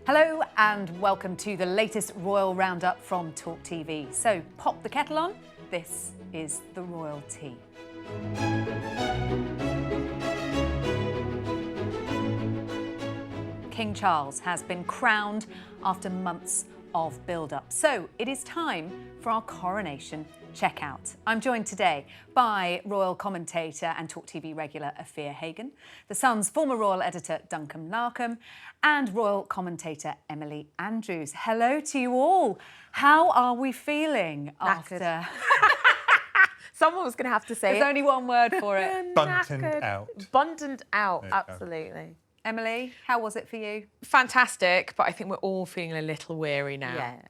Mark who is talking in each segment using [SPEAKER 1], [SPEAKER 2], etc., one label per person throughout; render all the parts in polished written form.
[SPEAKER 1] Hello and welcome to the latest Royal Roundup from TalkTV. So pop the kettle on, this is the Royal Tea. King Charles has been crowned after months of build-up. So it is time for our coronation checkout. I'm joined today by royal commentator and TalkTV regular Afua Hagan, The Sun's former royal editor Duncan Larcombe, and royal commentator Emily Andrews. Hello to you all. How are we feeling after?
[SPEAKER 2] Someone was going to have to say
[SPEAKER 1] There's only one word for it.
[SPEAKER 3] Bunted out.
[SPEAKER 2] Bunted out, absolutely.
[SPEAKER 1] Emily, how was it for you?
[SPEAKER 4] Fantastic, but I think we're all feeling a little weary now.
[SPEAKER 2] Yeah.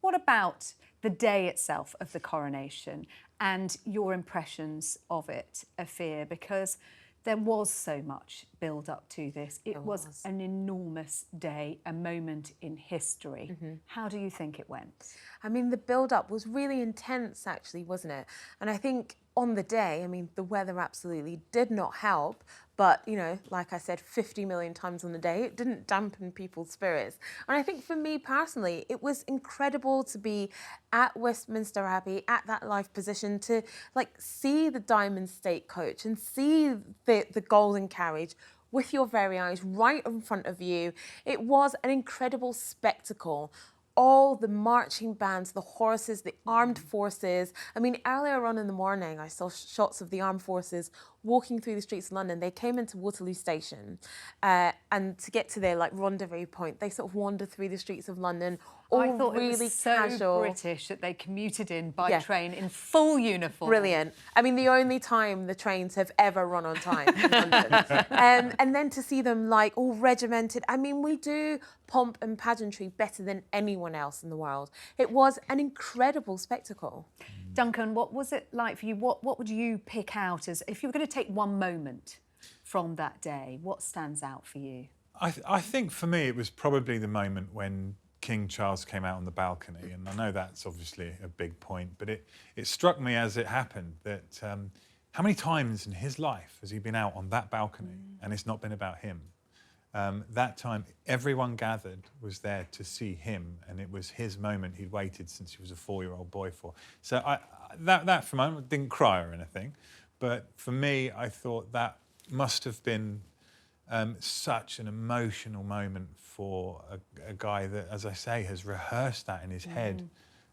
[SPEAKER 1] What about the day itself of the coronation and your impressions of it, Afua? Because there was so much build up to this. It was an enormous day, a moment in history. How do you think it went?
[SPEAKER 2] I mean, the build-up was really intense, actually, wasn't it? And I think on the day, I mean, the weather absolutely did not help. But, you know, like I said 50 million times on the day, it didn't dampen people's spirits. And I think for me personally, it was incredible to be at Westminster Abbey, at that live position, to like see the Diamond State coach and see the golden carriage with your very eyes right in front of you. It was an incredible spectacle. All the marching bands, the horses, the armed forces. I mean, earlier on in the morning, I saw shots of the armed forces walking through the streets of London. They came into Waterloo Station and to get to their like rendezvous point, they sort of wandered through the streets of London, all
[SPEAKER 1] I thought
[SPEAKER 2] really
[SPEAKER 1] it was so
[SPEAKER 2] casual.
[SPEAKER 1] British that they commuted in by train in full uniform.
[SPEAKER 2] Brilliant. I mean, the only time the trains have ever run on time in London. And then to see them like all regimented. I mean, we do pomp and pageantry better than anyone else in the world. It was an incredible spectacle.
[SPEAKER 1] Duncan, what was it like for you? What would you pick out as, if you were going to take one moment from that day, what stands out for you?
[SPEAKER 3] I think for me it was probably the moment when King Charles came out on the balcony, and I know that's obviously a big point, but it struck me as it happened that how many times in his life has he been out on that balcony and it's not been about him? That time, everyone gathered was there to see him, and it was his moment he'd waited since he was a 4-year-old boy for. So that for a moment, didn't cry or anything, but for me, I thought that must have been such an emotional moment for a guy that, as I say, has rehearsed that in his head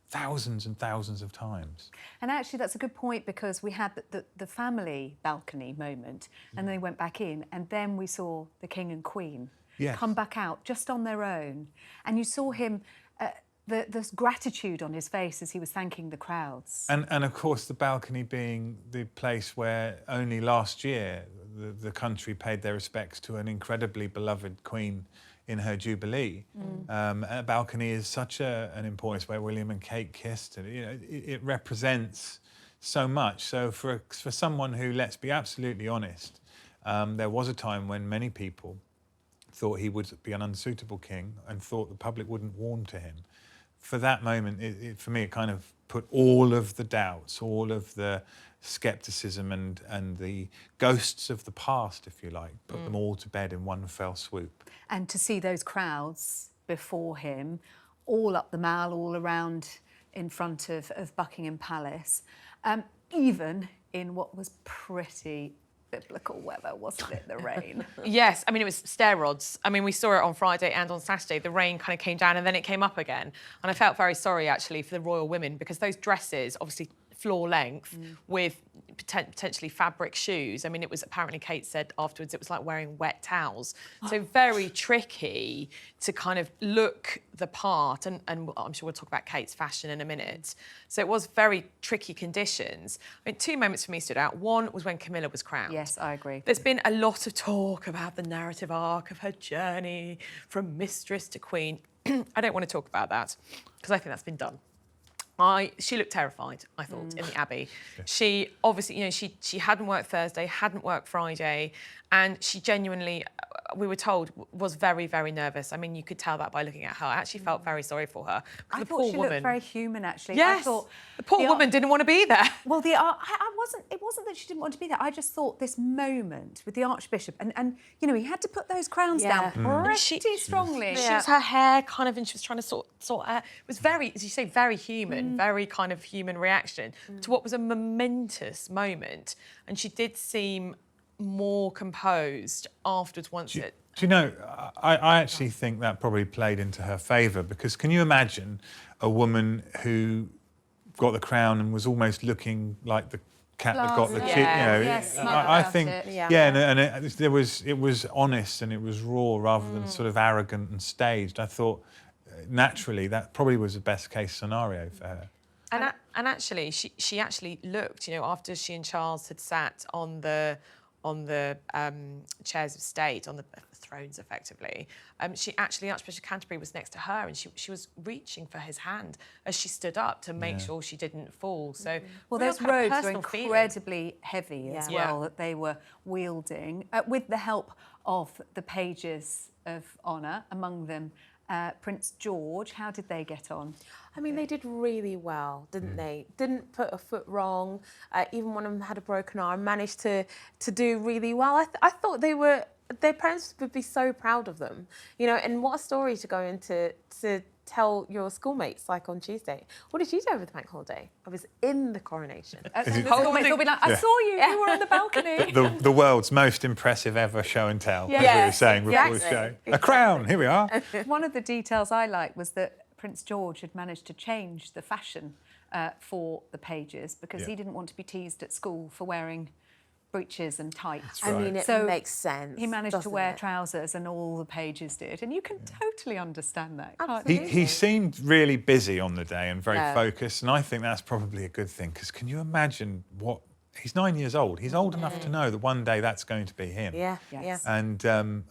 [SPEAKER 3] thousands and thousands of times.
[SPEAKER 1] And actually that's a good point, because we had the family balcony moment and they went back in, and then we saw the King and Queen come back out just on their own, and you saw him the gratitude on his face as he was thanking the crowds.
[SPEAKER 3] And of course the balcony being the place where only last year the country paid their respects to an incredibly beloved Queen in her Jubilee. A balcony is such an importance, where William and Kate kissed, and you know, it represents so much. So for someone who, let's be absolutely honest, there was a time when many people thought he would be an unsuitable king and thought the public wouldn't warm to him. For that moment, for me, it kind of put all of the doubts, all of the scepticism and the ghosts of the past, if you like, put them all to bed in one fell swoop.
[SPEAKER 1] And to see those crowds before him, all up the Mall, all around in front of Buckingham Palace, even in what was pretty biblical weather, wasn't it, the rain?
[SPEAKER 4] Yes, I mean, it was stair rods. I mean, we saw it on Friday and on Saturday. The rain kind of came down and then it came up again. And I felt very sorry, actually, for the royal women, because those dresses, obviously floor length, with potentially fabric shoes. I mean, it was, apparently Kate said afterwards, it was like wearing wet towels. So very tricky to kind of look the part, and I'm sure we'll talk about Kate's fashion in a minute. So it was very tricky conditions. I mean, 2 moments for me stood out. One was when Camilla was crowned.
[SPEAKER 1] Yes, I agree.
[SPEAKER 4] There's been a lot of talk about the narrative arc of her journey from mistress to queen. I don't want to talk about that, because I think that's been done. She looked terrified, I thought, in the Abbey. Yeah. She obviously, you know, she hadn't worked Thursday, hadn't worked Friday, and she genuinely we were told, was very, very nervous. I mean, you could tell that by looking at her. I actually felt very sorry for her.
[SPEAKER 1] I
[SPEAKER 4] The
[SPEAKER 1] thought
[SPEAKER 4] poor
[SPEAKER 1] she
[SPEAKER 4] woman.
[SPEAKER 1] looked very human, actually.
[SPEAKER 4] Yes,
[SPEAKER 1] I thought
[SPEAKER 4] the poor woman didn't want to be there.
[SPEAKER 1] Well, it wasn't that she didn't want to be there. I just thought this moment with the Archbishop, and you know, he had to put those crowns down pretty strongly.
[SPEAKER 4] She was her hair kind of, and she was trying to sort her. It was very, as you say, very human, very kind of human reaction to what was a momentous moment. And she did seem more composed afterwards once it...
[SPEAKER 3] Do you know, I actually think that probably played into her favour, because can you imagine a woman who got the crown and was almost looking like the cat that got the chick? You know, I think, it was honest and it was raw rather than sort of arrogant and staged. I thought naturally that probably was the best case scenario for her.
[SPEAKER 4] And actually, she actually looked, you know, after she and Charles had sat on the chairs of state, on the thrones, effectively. Archbishop Canterbury was next to her, and she was reaching for his hand as she stood up to make sure she didn't fall. So,
[SPEAKER 1] well, those robes were incredibly heavy as well that they were wielding, with the help of the pages of honour, among them Prince George. How did they get on?
[SPEAKER 2] I mean, they did really well, didn't they? Didn't put a foot wrong. Even one of them had a broken arm, managed to do really well. I thought their parents would be so proud of them, you know. And what a story to go into to tell your schoolmates, like on Tuesday. What did you do over the bank holiday? I was in the coronation.
[SPEAKER 1] Schoolmates will be like, I saw you. You were on the balcony.
[SPEAKER 3] The world's most impressive ever show and tell, as we were saying before the show. A crown, here we are.
[SPEAKER 1] One of the details I liked was that Prince George had managed to change the fashion for the pages, because he didn't want to be teased at school for wearing breeches and tights.
[SPEAKER 3] Right.
[SPEAKER 2] I mean, it makes sense.
[SPEAKER 1] He managed to wear trousers, and all the pages did, and you can totally understand that.
[SPEAKER 2] Absolutely.
[SPEAKER 3] He seemed really busy on the day and very focused, and I think that's probably a good thing, because can you imagine what... He's 9 years old. He's old enough to know that one day that's going to be him.
[SPEAKER 2] Yeah.
[SPEAKER 3] And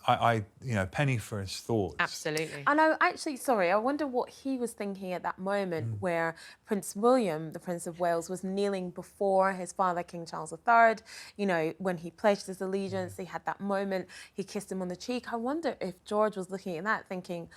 [SPEAKER 3] I you know, penny for his thoughts.
[SPEAKER 4] Absolutely.
[SPEAKER 2] I know, actually, sorry, I wonder what he was thinking at that moment where Prince William, the Prince of Wales, was kneeling before his father, King Charles III. You know, when he pledged his allegiance, he had that moment, he kissed him on the cheek. I wonder if George was looking at that thinking,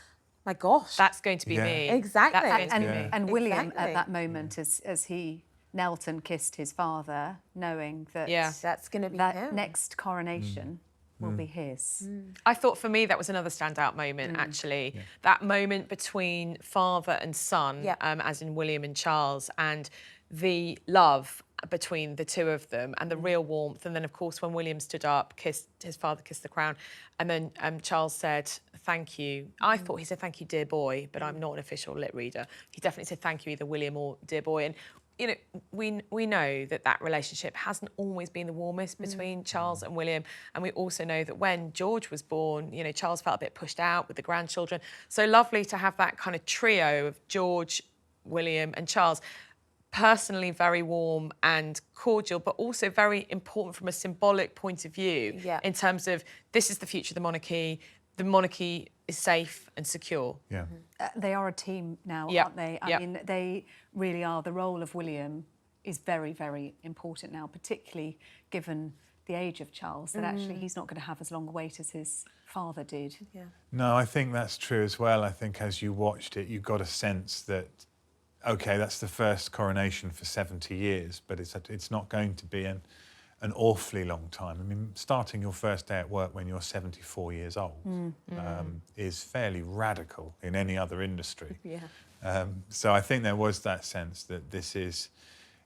[SPEAKER 2] my gosh.
[SPEAKER 4] That's going to be me.
[SPEAKER 2] Exactly.
[SPEAKER 4] That's going to be me.
[SPEAKER 1] And William, at that moment, as he knelt and kissed his father, knowing that
[SPEAKER 2] that's going to be
[SPEAKER 1] that
[SPEAKER 2] him.
[SPEAKER 1] Next coronation will be his.
[SPEAKER 4] I thought for me that was another standout moment, actually. That moment between father and son, as in William and Charles, and the love between the two of them and the real warmth. And then, of course, when William stood up, his father kissed the crown, and then Charles said, thank you. I thought he said, thank you, dear boy, but I'm not an official lip reader. He definitely said, thank you, either William or dear boy. And you know, we know that relationship hasn't always been the warmest between Charles and William, and we also know that when George was born, you know, Charles felt a bit pushed out with the grandchildren. So lovely to have that kind of trio of George, William and Charles. Personally very warm and cordial, but also very important from a symbolic point of view in terms of this is the future of the monarchy. The monarchy is safe and secure.
[SPEAKER 3] Yeah.
[SPEAKER 1] They are a team now, aren't they? I mean, they really are. The role of William is very, very important now, particularly given the age of Charles, that actually he's not going to have as long a wait as his father did. Yeah.
[SPEAKER 3] No, I think that's true as well. I think as you watched it, you got a sense that, OK, that's the first coronation for 70 years, but it's not going to be an awfully long time. I mean, starting your first day at work when you're 74 years old is fairly radical in any other industry. So I think there was that sense that this is,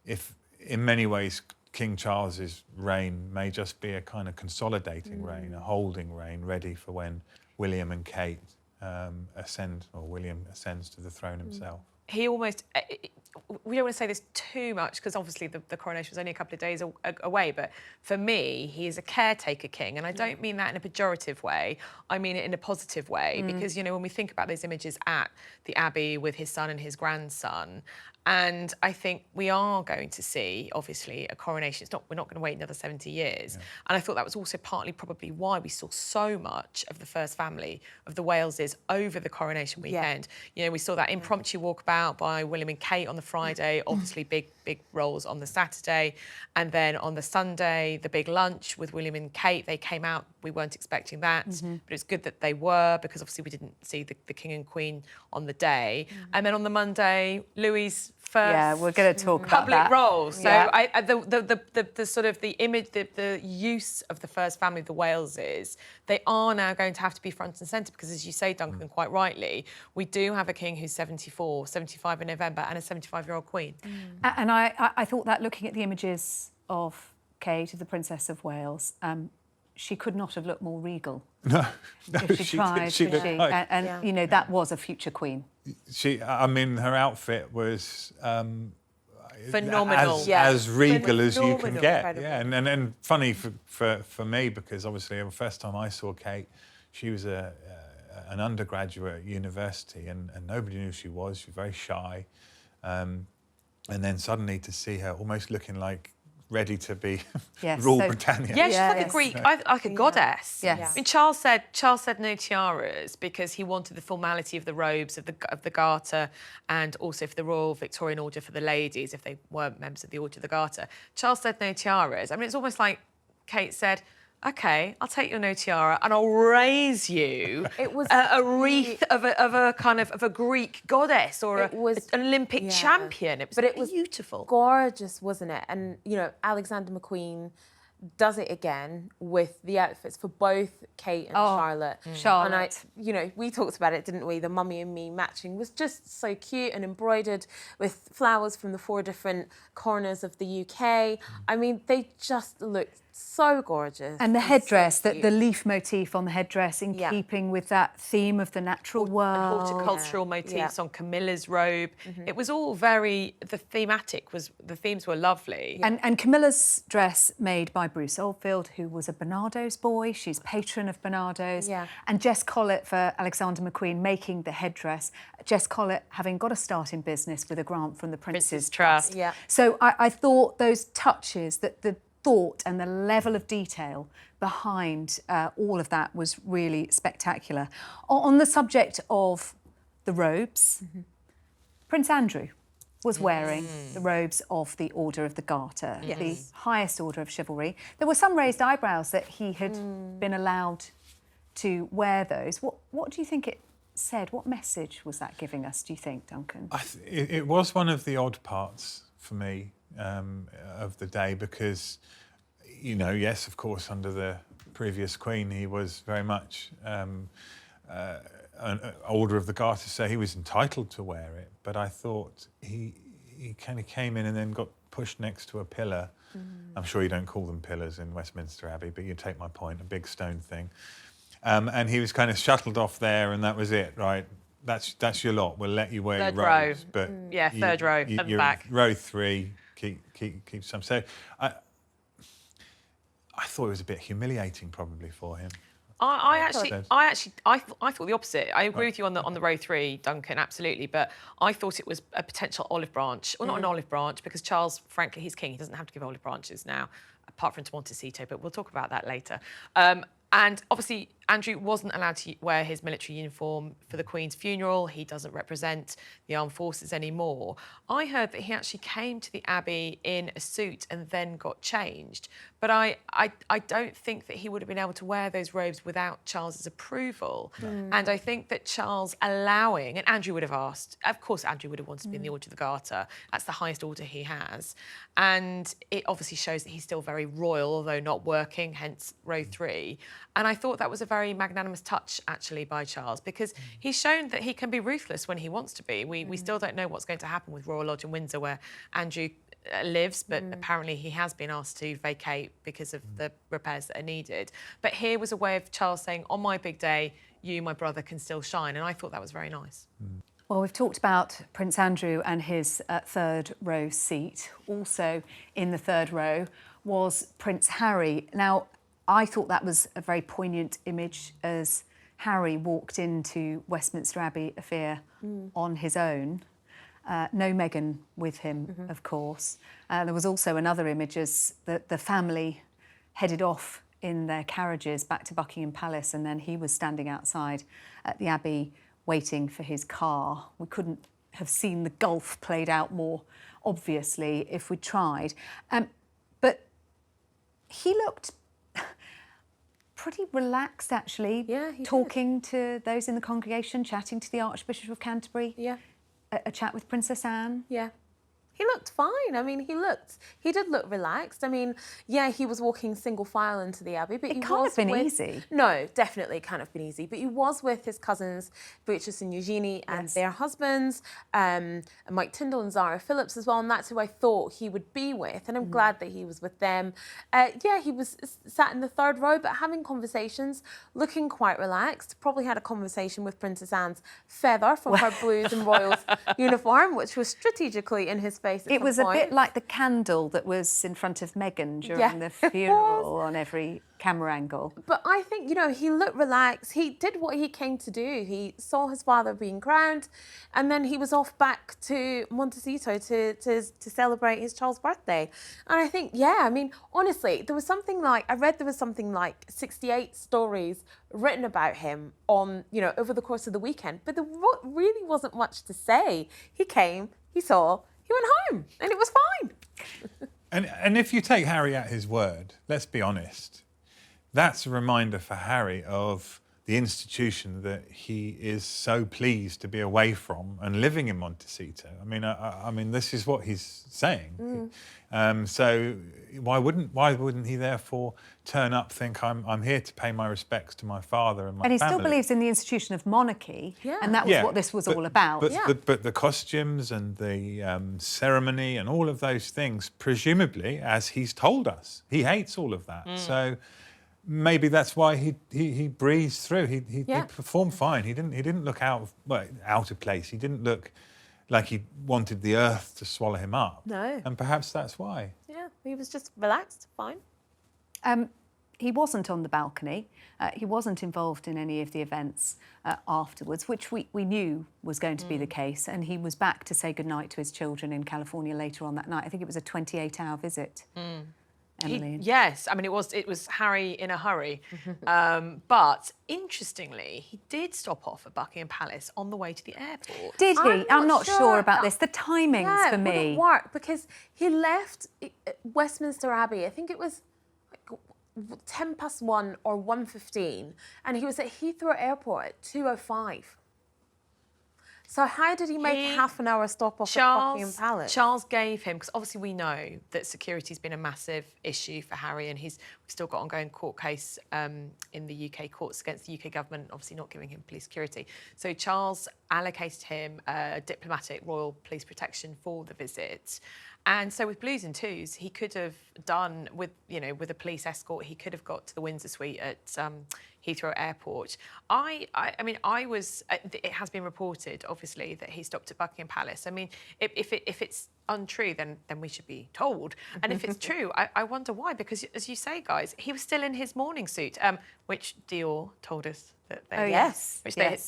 [SPEAKER 3] if in many ways King Charles's reign may just be a kind of consolidating reign, a holding reign, ready for when William and Kate ascend, or William ascends to the throne himself.
[SPEAKER 4] He almost, we don't want to say this too much because obviously the coronation was only a couple of days away, but for me, he is a caretaker king. And I don't mean that in a pejorative way. I mean it in a positive way because, you know, when we think about those images at the Abbey with his son and his grandson, and I think we are going to see, obviously, a coronation. We're not going to wait another 70 years. And I thought that was also partly probably why we saw so much of the first family of the Waleses over the coronation weekend. You know, we saw that impromptu walkabout out by William and Kate on the Friday, obviously big roles on the Saturday. And then on the Sunday, the big lunch with William and Kate, they came out. We weren't expecting that, but it's good that they were, because obviously we didn't see the King and Queen on the day. And then on the Monday, Louis's first
[SPEAKER 1] we're going to talk about
[SPEAKER 4] public
[SPEAKER 1] that.
[SPEAKER 4] role. So
[SPEAKER 1] Yeah.
[SPEAKER 4] the sort of the image, the use of the first family, the Waleses, they are now going to have to be front and centre, because as you say, Duncan, quite rightly, we do have a king who's 74, 75 in November, and a 75-year-old queen.
[SPEAKER 1] And I thought that looking at the images of Kate, of the Princess of Wales, she could not have looked more regal.
[SPEAKER 3] No,
[SPEAKER 1] If she tried,
[SPEAKER 3] she
[SPEAKER 1] could she?
[SPEAKER 3] like-
[SPEAKER 1] And you know, that was a future queen.
[SPEAKER 3] I mean, her outfit was
[SPEAKER 4] Phenomenal.
[SPEAKER 3] as regal as you can
[SPEAKER 2] Phenomenal,
[SPEAKER 3] get.
[SPEAKER 2] incredible.
[SPEAKER 3] Yeah, and funny for me, because obviously the first time I saw Kate, she was an undergraduate at university, and nobody knew who she was. She was very shy, and then suddenly to see her almost looking like ready to be
[SPEAKER 1] Yes,
[SPEAKER 3] rule
[SPEAKER 1] so-
[SPEAKER 3] Britannia.
[SPEAKER 4] Yeah, she's like
[SPEAKER 1] Yes.
[SPEAKER 4] a Greek, like a goddess.
[SPEAKER 1] Yes.
[SPEAKER 4] I mean, Charles said no tiaras because he wanted the formality of the robes, of the garter, and also for the Royal Victorian Order for the ladies, if they weren't members of the Order of the Garter. Charles said no tiaras. I mean, it's almost like Kate said, OK, I'll take your no tiara and I'll raise you
[SPEAKER 2] It was
[SPEAKER 4] a wreath of a Greek goddess or
[SPEAKER 2] It was-
[SPEAKER 4] an Olympic
[SPEAKER 2] yeah.
[SPEAKER 4] champion. It was beautiful.
[SPEAKER 2] gorgeous, wasn't it? And you know, Alexander McQueen does it again with the outfits for both Kate and Charlotte.
[SPEAKER 1] Charlotte.
[SPEAKER 2] And you know, we talked about it, didn't we? The Mummy and Me matching was just so cute and embroidered with flowers from the 4 different corners of the UK. I mean, they just looked so gorgeous.
[SPEAKER 1] And the
[SPEAKER 2] so
[SPEAKER 1] headdress,
[SPEAKER 2] cute.
[SPEAKER 1] the leaf motif on the headdress, in
[SPEAKER 2] Yeah.
[SPEAKER 1] keeping with that theme of the natural world.
[SPEAKER 4] Horticultural motifs
[SPEAKER 2] Yeah.
[SPEAKER 4] on Camilla's robe. It was all very, the themes were lovely.
[SPEAKER 1] And Camilla's dress made by Bruce Oldfield, who was a Barnardo's boy. She's patron of Barnardo's.
[SPEAKER 2] Yeah.
[SPEAKER 1] And Jess Collett for Alexander McQueen making the headdress. Jess Collett having got a start in business with a grant from the Prince's
[SPEAKER 4] Trust.
[SPEAKER 2] Yeah.
[SPEAKER 1] So I thought those touches, that the thought and the level of detail behind all of that was really spectacular. On the subject of the robes, Prince Andrew was wearing the robes of the Order of the Garter, the highest order of chivalry. There were some raised eyebrows that he had been allowed to wear those. What do you think it said? What message was that giving us, do you think, Duncan?
[SPEAKER 3] It was one of the odd parts for me of the day, because, you know, yes, of course, under the previous Queen, he was very much an Order of the Garter, so he was entitled to wear it. But I thought he kind of came in and then got pushed next to a pillar. I'm sure you don't call them pillars in Westminster Abbey, but you take my point, a big stone thing. And he was kind of shuttled off there, and that was it, right? That's your lot. We'll let you wear
[SPEAKER 4] Third
[SPEAKER 3] your
[SPEAKER 4] row.
[SPEAKER 3] robes, but
[SPEAKER 4] Third row at the
[SPEAKER 3] you're
[SPEAKER 4] back.
[SPEAKER 3] row 3. Keep some. So I thought it was a bit humiliating, probably, for him.
[SPEAKER 4] I thought the opposite. I agree with you on the row 3, Duncan, absolutely. But I thought it was a potential olive branch. Well, not an olive branch, because Charles, frankly, he's king. He doesn't have to give olive branches now, apart from to Montecito, but we'll talk about that later. And obviously, Andrew wasn't allowed to wear his military uniform for the Queen's funeral. He doesn't represent the armed forces anymore. I heard that he actually came to the Abbey in a suit and then got changed. But I don't think that he would have been able to wear those robes without Charles's approval. And I think that Charles allowing, and Andrew would have asked, of course Andrew would have wanted to be in the Order of the Garter. That's the highest order he has. And it obviously shows that he's still very royal, although not working, hence row 3. And I thought that was a very magnanimous touch, actually, by Charles, because he's shown that he can be ruthless when he wants to be. We still don't know what's going to happen with Royal Lodge in Windsor, where Andrew lives, but apparently he has been asked to vacate because of the repairs that are needed. But here was a way of Charles saying, on my big day, you, my brother, can still shine. And I thought that was very nice.
[SPEAKER 1] Well, we've talked about Prince Andrew and his third row seat. Also in the third row was Prince Harry. Now, I thought that was a very poignant image as Harry walked into Westminster Abbey, Afua, on his own. No Meghan with him, of course. There was also another image as the family headed off in their carriages back to Buckingham Palace, and then he was standing outside at the Abbey waiting for his car. We couldn't have seen the gulf played out more obviously if we tried. But he looked pretty relaxed, actually.
[SPEAKER 2] Yeah, he
[SPEAKER 1] talking to those in the congregation, chatting to the Archbishop of Canterbury.
[SPEAKER 2] Yeah.
[SPEAKER 1] A chat with Princess Anne.
[SPEAKER 2] Yeah. He looked fine. I mean, he did look relaxed. I mean, yeah, he was walking single file into the Abbey, but
[SPEAKER 1] It
[SPEAKER 2] he
[SPEAKER 1] can't
[SPEAKER 2] was
[SPEAKER 1] have been
[SPEAKER 2] with,
[SPEAKER 1] easy.
[SPEAKER 2] No, definitely it can't have been easy. But he was with his cousins, Beatrice and Eugenie, and
[SPEAKER 1] Yes.
[SPEAKER 2] their husbands, and Mike Tyndall and Zara Phillips as well. And that's who I thought he would be with. And I'm glad that he was with them. Yeah, he was sat in the third row, but having conversations, looking quite relaxed. Probably had a conversation with Princess Anne's feather from her Blues and Royals uniform, which was strategically in his face at
[SPEAKER 1] It
[SPEAKER 2] some
[SPEAKER 1] was a
[SPEAKER 2] point.
[SPEAKER 1] bit like the candle that was in front of Meghan during
[SPEAKER 2] Yeah,
[SPEAKER 1] the
[SPEAKER 2] it was.
[SPEAKER 1] funeral on every camera angle.
[SPEAKER 2] But I think, you know, he looked relaxed. He did what he came to do. He saw his father being crowned, and then he was off back to Montecito to celebrate his child's birthday. And I think, yeah, I mean, honestly, I read there was something like 68 stories written about him on, you know, over the course of the weekend. But there really wasn't much to say. He came, he saw, he went home, and it was fine.
[SPEAKER 3] And if you take Harry at his word, let's be honest, that's a reminder for Harry of the institution that he is so pleased to be away from and living in Montecito. I mean, this is what he's saying. So why wouldn't he therefore turn up, think I'm here to pay my respects to my father and my
[SPEAKER 1] And he
[SPEAKER 3] family?
[SPEAKER 1] still believes in the institution of monarchy,
[SPEAKER 2] Yeah.
[SPEAKER 1] and that was
[SPEAKER 3] Yeah,
[SPEAKER 1] what this was
[SPEAKER 3] but-
[SPEAKER 1] all about.
[SPEAKER 3] But the costumes and the ceremony and all of those things, presumably, as he's told us, he hates all of that. So maybe that's why he breezed through. He performed fine. He didn't look out of place. He didn't look like he wanted the earth to swallow him up.
[SPEAKER 2] No.
[SPEAKER 3] And perhaps that's why.
[SPEAKER 2] Yeah, he was just relaxed, fine.
[SPEAKER 1] He wasn't on the balcony. He wasn't involved in any of the events afterwards, which we knew was going to be the case. And he was back to say goodnight to his children in California later on that night. I think it was a 28-hour visit. Emily.
[SPEAKER 4] Yes, I mean it was Harry in a hurry, but interestingly, he did stop off at Buckingham Palace on the way to the airport.
[SPEAKER 1] Did he? I'm not sure about
[SPEAKER 2] that-
[SPEAKER 1] this. The timings
[SPEAKER 2] Yeah,
[SPEAKER 1] for
[SPEAKER 2] it
[SPEAKER 1] me.
[SPEAKER 2] wouldn't work because he left Westminster Abbey. I think it was like 1:10 or 1:15, and he was at Heathrow Airport at 2:05. So how did he make a half an hour stop off at Buckingham Palace?
[SPEAKER 4] Charles gave him, because obviously we know that security's been a massive issue for Harry, and we've still got ongoing court case in the UK courts against the UK government, obviously not giving him police security. So Charles allocated him diplomatic royal police protection for the visit. And so with Blues and Twos, he could have done with a police escort, he could have got to the Windsor Suite at Heathrow Airport. It has been reported, obviously, that he stopped at Buckingham Palace. I mean, if it's untrue, then we should be told. And if it's true, I wonder why. Because as you say, guys, he was still in his morning suit, which Dior told us that they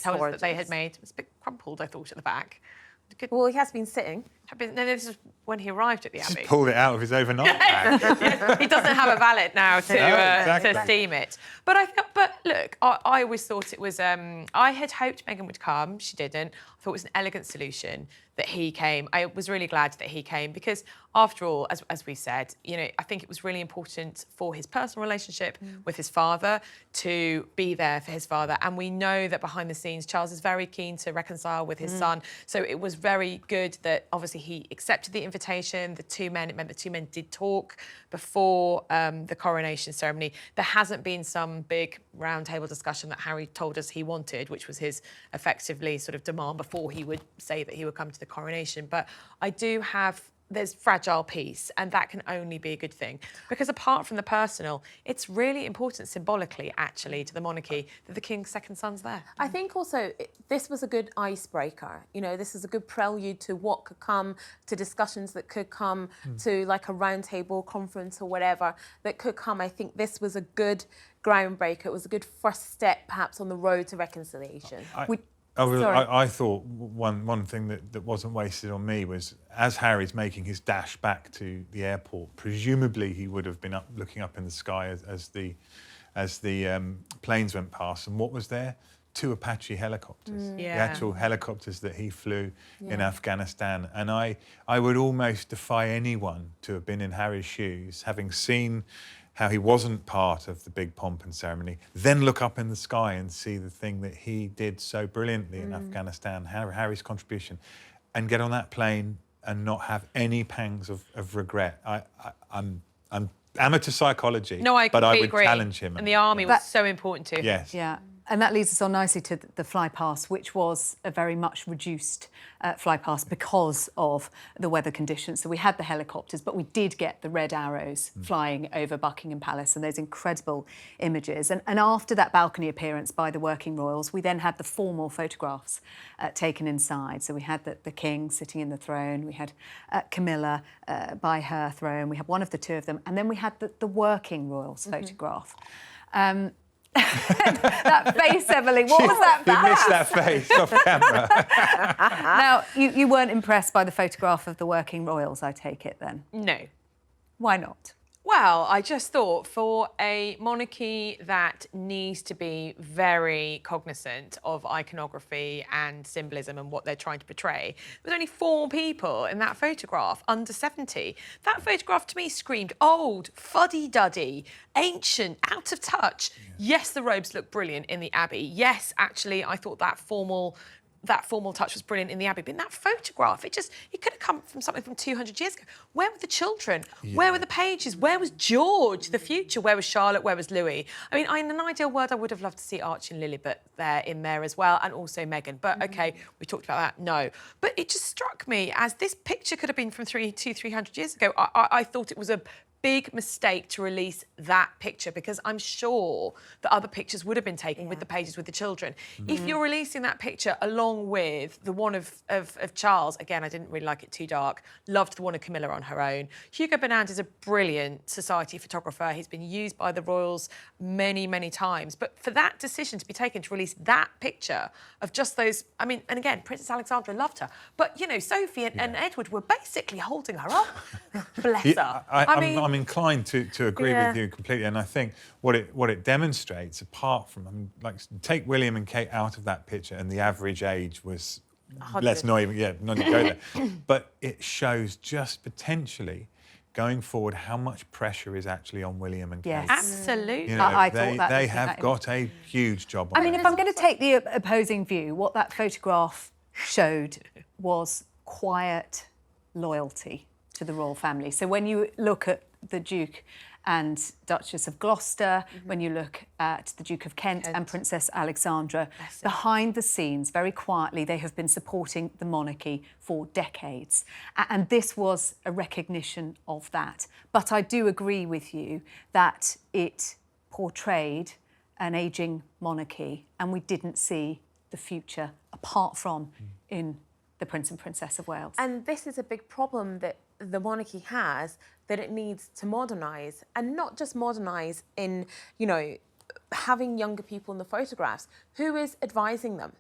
[SPEAKER 4] told us that they had made. It was a bit crumpled, I thought, at the back.
[SPEAKER 2] Well, he has been sitting.
[SPEAKER 4] No, this is when he arrived at the Abbey.
[SPEAKER 3] Just pulled it out of his overnight bag.
[SPEAKER 4] Yes, he doesn't have a valet now to steam it. But look, I always thought it was. I had hoped Meghan would come. She didn't. I thought it was an elegant solution that he came. I was really glad that he came because, after all, as we said, I think it was really important for his personal relationship with his father to be there for his father. And we know that behind the scenes, Charles is very keen to reconcile with his son. So it was very good that obviously he accepted the invitation. It meant the two men did talk before the coronation ceremony. There hasn't been some big roundtable discussion that Harry told us he wanted, which was his effectively sort of demand before he would say that he would come to the coronation. But there's fragile peace, and that can only be a good thing. Because apart from the personal, it's really important symbolically, actually, to the monarchy that the king's second son's there.
[SPEAKER 2] I think also this was a good icebreaker. This is a good prelude to what could come, to discussions that could come, to like a roundtable conference or whatever that could come. I think this was a good groundbreaker. It was a good first step, perhaps, on the road to reconciliation.
[SPEAKER 3] I thought one thing that wasn't wasted on me was, as Harry's making his dash back to the airport, presumably he would have been looking up in the sky as the planes went past, and what was there? 2 Apache helicopters, the
[SPEAKER 4] Yeah.
[SPEAKER 3] actual helicopters that he flew in Afghanistan. And I would almost defy anyone to have been in Harry's shoes, having seen how he wasn't part of the big pomp and ceremony, then look up in the sky and see the thing that he did so brilliantly in Afghanistan, Harry's contribution, and get on that plane and not have any pangs of regret. I'm amateur psychology,
[SPEAKER 4] No, I
[SPEAKER 3] but I would
[SPEAKER 4] agree.
[SPEAKER 3] challenge him.
[SPEAKER 4] And the army was so important to him.
[SPEAKER 3] Yes.
[SPEAKER 1] Yeah, and that leads us on nicely to the fly past, which was a very much reduced fly past because of the weather conditions. So we had the helicopters, but we did get the red arrows flying over Buckingham Palace and those incredible images. And after that balcony appearance by the working royals, we then had the formal photographs taken inside. So we had the king sitting in the throne, we had Camilla by her throne, we had one of the 2 of them, and then we had the working royals photograph. That face, Emily, what was that
[SPEAKER 3] You
[SPEAKER 1] about?
[SPEAKER 3] missed that face off camera.
[SPEAKER 1] Now, you weren't impressed by the photograph of the working royals, I take it then?
[SPEAKER 4] No.
[SPEAKER 1] Why not?
[SPEAKER 4] Well, I just thought for a monarchy that needs to be very cognizant of iconography and symbolism and what they're trying to portray, there was only 4 people in that photograph under 70. That photograph to me screamed old, fuddy-duddy, ancient, out of touch. Yes, the robes look brilliant in the Abbey. Yes, actually, I thought that formal touch was brilliant in the Abbey. But in that photograph, it could have come from something from 200 years ago. Where were the children?
[SPEAKER 3] Yeah.
[SPEAKER 4] Where were the pages? Where was George, the future? Where was Charlotte? Where was Louis? I mean, in an ideal world, I would have loved to see Archie and Lilibet in there as well, and also Meghan. But OK, we talked about that. No. But it just struck me as this picture could have been from 300 years ago. I thought it was a big mistake to release that picture because I'm sure that other pictures would have been taken with the pages with the children. If you're releasing that picture along with the one of Charles, again, I didn't really like it too dark, loved the one of Camilla on her own. Hugo Bernard is a brilliant society photographer. He's been used by the royals many, many times. But for that decision to be taken to release that picture of just those, I mean, and again, Princess Alexandra loved her, but, you know, Sophie and Edward were basically holding her up. Bless her.
[SPEAKER 3] I'm inclined to agree with you completely, and I think what it demonstrates, apart from, like, take William and Kate out of that picture, and the average age was, let's not even go there, but it shows just potentially going forward how much pressure is actually on William and Kate.
[SPEAKER 1] Yes.
[SPEAKER 4] Absolutely.
[SPEAKER 3] You know,
[SPEAKER 1] I thought that
[SPEAKER 3] they
[SPEAKER 1] was
[SPEAKER 3] have got a huge job on
[SPEAKER 1] I mean,
[SPEAKER 3] their
[SPEAKER 1] if I'm going to take the opposing view, what that photograph showed was quiet loyalty to the royal family. So when you look at the Duke and Duchess of Gloucester, when you look at the Duke of Kent and Princess Alexandra, behind the scenes, very quietly, they have been supporting the monarchy for decades. And this was a recognition of that. But I do agree with you that it portrayed an ageing monarchy, and we didn't see the future apart from in the Prince and Princess of Wales.
[SPEAKER 2] And this is a big problem that the monarchy has, that it needs to modernise, and not just modernise in, you know, having younger people in the photographs. Who is advising them?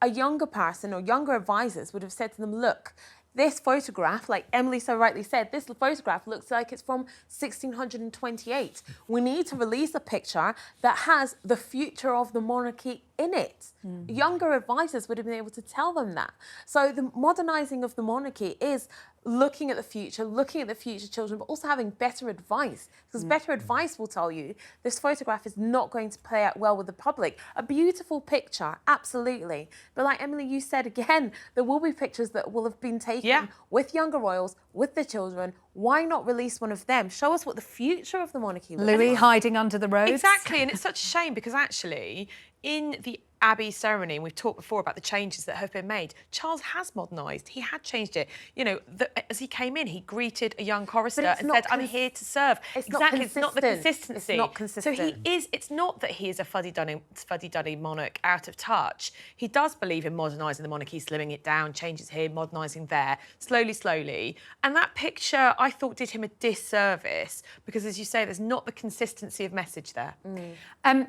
[SPEAKER 2] A younger person or younger advisors would have said to them, look, this photograph, like Emily so rightly said, this photograph looks like it's from 1628. We need to release a picture that has the future of the monarchy in it. Younger advisors would have been able to tell them that. So the modernising of the monarchy is looking at the future children, but also having better advice, because better advice will tell you this photograph is not going to play out well with the public. A beautiful picture, absolutely. But like Emily, you said again, there will be pictures that will have been taken with younger royals, with the children. Why not release one of them? Show us what the future of the monarchy looks
[SPEAKER 1] Louis
[SPEAKER 2] like.
[SPEAKER 1] hiding under the robes.
[SPEAKER 4] Exactly, and it's such a shame because actually, in the Abbey ceremony, and we've talked before about the changes that have been made, Charles has modernised. He had changed it. You know, as he came in, he greeted a young chorister and said, I'm here to serve.
[SPEAKER 2] It's
[SPEAKER 4] exactly, it's not the consistency.
[SPEAKER 2] It's not consistent.
[SPEAKER 4] So it's not that he is a fuddy-duddy monarch out of touch. He does believe in modernising the monarchy, slimming it down, changes here, modernising there, slowly. And that picture, I thought, did him a disservice because, as you say, there's not the consistency of message there.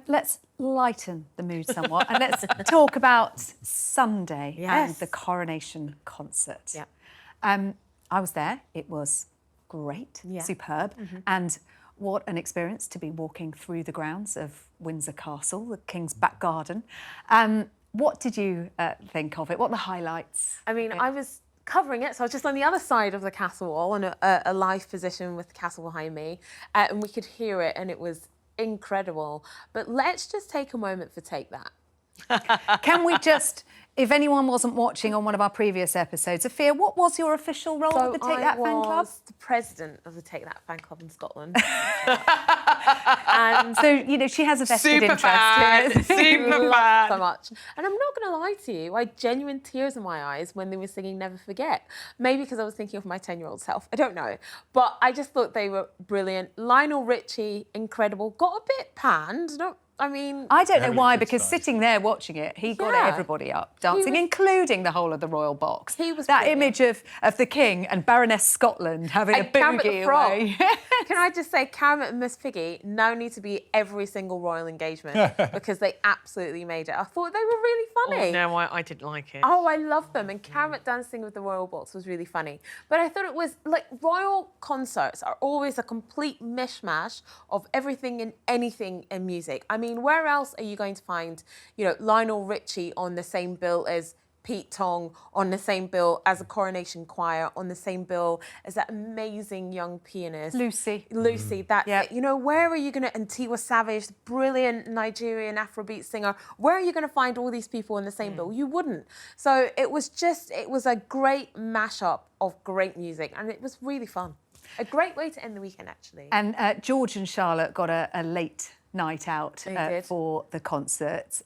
[SPEAKER 1] Let's lighten the mood somewhat and let's talk about Sunday and the Coronation Concert. I was there. It was great, superb. And What an experience to be walking through the grounds of Windsor Castle, the King's back garden. What did you think of it? What are the highlights?
[SPEAKER 2] I mean, I was covering it, so I was just on the other side of the castle wall in a live position with the castle behind me, and we could hear it, and it was incredible. But let's just take a moment for Take That.
[SPEAKER 1] Can we just, if anyone wasn't watching on one of our previous episodes, Afua, what was your official role at the Take That fan club?
[SPEAKER 2] I was the president of the Take That fan club in Scotland. And
[SPEAKER 1] so, you know, she has a vested
[SPEAKER 4] Super
[SPEAKER 1] interest
[SPEAKER 4] fan,
[SPEAKER 1] in it.
[SPEAKER 4] super fan.
[SPEAKER 2] so much. And I'm not going to lie to you, I had genuine tears in my eyes when they were singing Never Forget. Maybe because I was thinking of my 10-year-old self. I don't know. But I just thought they were brilliant. Lionel Richie, incredible. Got a bit panned. I
[SPEAKER 1] don't know why,
[SPEAKER 3] good
[SPEAKER 1] because
[SPEAKER 3] style.
[SPEAKER 1] sitting there watching it, he got
[SPEAKER 2] Yeah.
[SPEAKER 1] everybody up dancing, including the whole of the royal box.
[SPEAKER 2] He was
[SPEAKER 1] that
[SPEAKER 2] brilliant.
[SPEAKER 1] image of the King and Baroness Scotland having
[SPEAKER 2] And
[SPEAKER 1] a
[SPEAKER 2] Kermit the
[SPEAKER 1] boogie
[SPEAKER 2] Frog.
[SPEAKER 1] away.
[SPEAKER 2] Can I just say, Kermit and Miss Piggy now need to be every single royal engagement because they absolutely made it. I thought they were really funny.
[SPEAKER 4] No, I didn't like it.
[SPEAKER 2] Oh, I love them. And Kermit dancing with the royal box was really funny. But I thought it was like royal concerts are always a complete mishmash of everything and anything in music. I mean, where else are you going to find, you know, Lionel Richie on the same bill as Pete Tong, on the same bill as a Coronation Choir, on the same bill as that amazing young pianist.
[SPEAKER 1] Lucy.
[SPEAKER 2] That's
[SPEAKER 1] Yep.
[SPEAKER 2] it. You know, where are you going to, and Tiwa Savage, the brilliant Nigerian Afrobeat singer, where are you going to find all these people in the same bill? You wouldn't. So it was a great mashup of great music, and it was really fun. A great way to end the weekend, actually.
[SPEAKER 1] And George and Charlotte got a late night out
[SPEAKER 2] They did.
[SPEAKER 1] for the concert.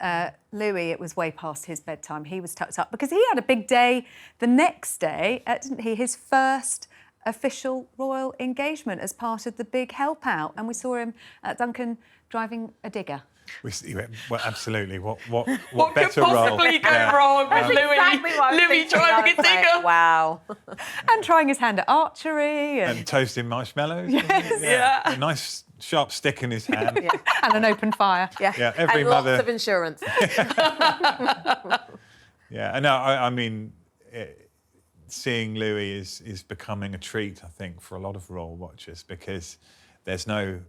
[SPEAKER 1] Louis, it was way past his bedtime. He was tucked up because he had a big day the next day, didn't he? His first official royal engagement as part of the big help out. And we saw him at Duncan driving a digger.
[SPEAKER 3] Well, absolutely. What
[SPEAKER 4] What could
[SPEAKER 3] better role?
[SPEAKER 4] possibly go wrong with Louis?
[SPEAKER 2] Exactly what I was
[SPEAKER 4] Louis
[SPEAKER 2] thinking. I
[SPEAKER 4] driving a
[SPEAKER 2] was like,
[SPEAKER 4] digger.
[SPEAKER 2] wow.
[SPEAKER 1] And trying his hand at archery.
[SPEAKER 3] And toasting marshmallows.
[SPEAKER 1] Yes.
[SPEAKER 4] Yeah.
[SPEAKER 3] A nice sharp stick in his hand.
[SPEAKER 1] And an open fire.
[SPEAKER 3] Yeah, every
[SPEAKER 2] and
[SPEAKER 3] mother.
[SPEAKER 2] lots of insurance.
[SPEAKER 3] Yeah, and no, I mean, seeing Louis is becoming a treat, I think, for a lot of royal watchers because there's no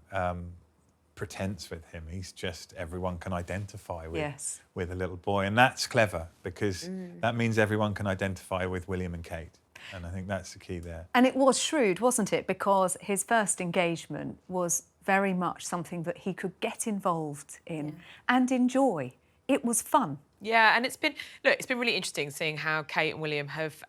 [SPEAKER 3] pretense with him. He's just everyone can identify with a little boy, and that's clever because that means everyone can identify with William and Kate, and I think that's the key there.
[SPEAKER 1] And it was shrewd, wasn't it? Because his first engagement was very much something that he could get involved in and enjoy. It was fun.
[SPEAKER 4] Yeah, and it's been really interesting seeing how Kate and William have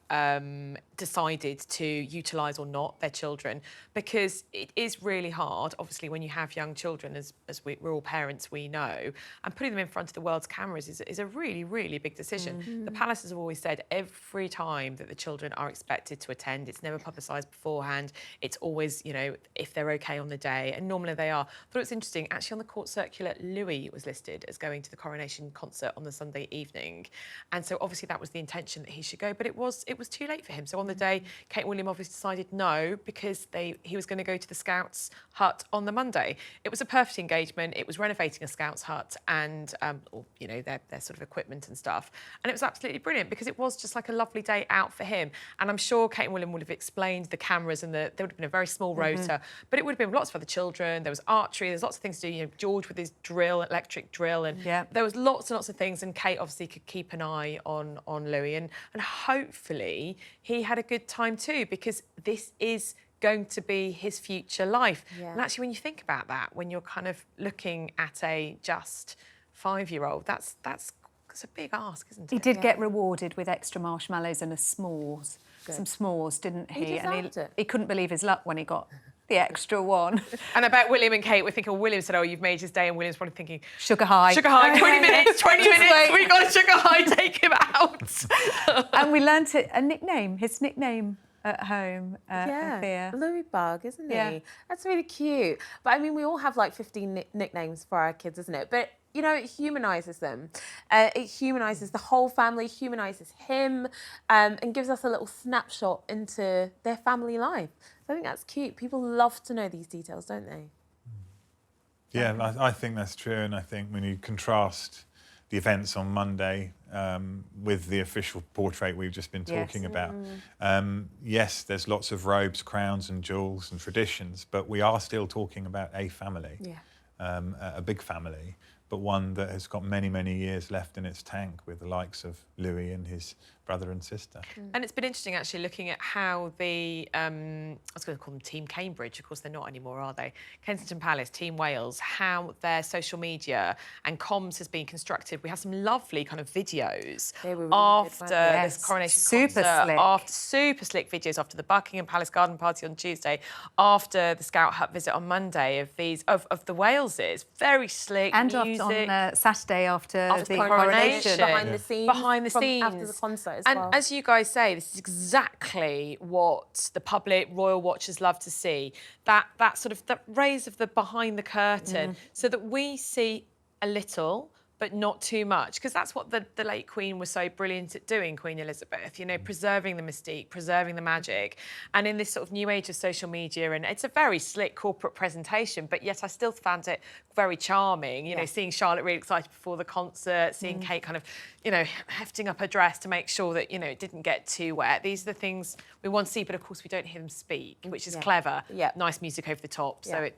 [SPEAKER 4] decided to utilise or not their children, because it is really hard, obviously, when you have young children, as we're all parents, we know, and putting them in front of the world's cameras is a really, really big decision. The palaces have always said every time that the children are expected to attend, it's never publicised beforehand. It's always, you know, if they're okay on the day, and normally they are. But it's interesting, actually on the court circular, Louis was listed as going to the Coronation Concert on the Sunday evening, and so obviously that was the intention that he should go, but it was too late for him. So on the day, Kate and William obviously decided no, because he was going to go to the Scouts hut on the Monday. It was a perfect engagement. It was renovating a Scouts hut and you know, their sort of equipment and stuff, and it was absolutely brilliant because it was just like a lovely day out for him. And I'm sure Kate and William would have explained the cameras, and there would have been a very small rota, but it would have been lots for the children. There was archery. There's lots of things to do. You know, George with his electric drill, and there was lots and lots of things. And Kate obviously could keep an eye on Louis, and hopefully he had a good time too, because this is going to be his future life. And actually, when you think about that, when you're kind of looking at a just 5-year-old, that's a big ask, isn't it?
[SPEAKER 1] He did get rewarded with extra marshmallows and some s'mores, didn't he?
[SPEAKER 2] deserved it.
[SPEAKER 1] He couldn't believe his luck when he got the extra one.
[SPEAKER 4] And about William and Kate, we're thinking, well, William said, oh, you've made his day, and William's probably thinking,
[SPEAKER 1] Sugar high.
[SPEAKER 4] 20 minutes, 20 minutes, we got a sugar high, take him out.
[SPEAKER 1] And we learnt his nickname at home. Afua.
[SPEAKER 2] Louis Bug, isn't he?
[SPEAKER 1] Yeah.
[SPEAKER 2] That's really cute. But I mean, we all have like 15 nicknames for our kids, isn't it? But you know, it humanises them. It humanises the whole family, humanises him, and gives us a little snapshot into their family life. So I think that's cute. People love to know these details, don't they?
[SPEAKER 3] Yeah, I think that's true, and I think when you contrast the events on Monday with the official portrait we've just been talking about. Yes, there's lots of robes, crowns and jewels and traditions, but we are still talking about a family, a big family, but one that has got many, many years left in its tank with the likes of Louis and his brother and sister.
[SPEAKER 4] And it's been interesting actually looking at how the, I was going to call them Team Cambridge, of course they're not anymore, are they? Kensington Palace, Team Wales, how their social media and comms has been constructed. We have some lovely kind of videos after this Coronation Concert, super slick videos after the Buckingham Palace garden party on Tuesday, after the Scout Hut visit on Monday of these, of the Waleses, very slick
[SPEAKER 1] and
[SPEAKER 4] music.
[SPEAKER 1] on Saturday after the
[SPEAKER 4] coronation.
[SPEAKER 2] Behind the scenes.
[SPEAKER 4] After
[SPEAKER 2] the concert as
[SPEAKER 4] and
[SPEAKER 2] well.
[SPEAKER 4] as you guys say, this is exactly what the public, royal watchers love to see. That sort of that raise of the behind the curtain, so that we see a little, but not too much, because that's what the late Queen was so brilliant at doing, Queen Elizabeth, you know, preserving the mystique, preserving the magic. And in this sort of new age of social media, and it's a very slick corporate presentation, but yet I still found it very charming, you know, seeing Charlotte really excited before the concert, seeing Kate kind of, you know, hefting up her dress to make sure that, you know, it didn't get too wet. These are the things we want to see, but of course we don't hear them speak, which is clever. Nice music over the top. So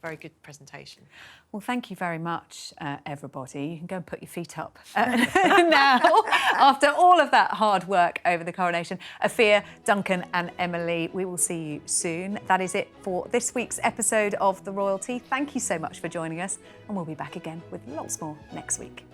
[SPEAKER 4] very good presentation.
[SPEAKER 1] Well, thank you very much, everybody. You can go and put your feet up now after all of that hard work over the coronation. Afua, Duncan and Emily, we will see you soon. That is it for this week's episode of The Royal Tea. Thank you so much for joining us, and we'll be back again with lots more next week.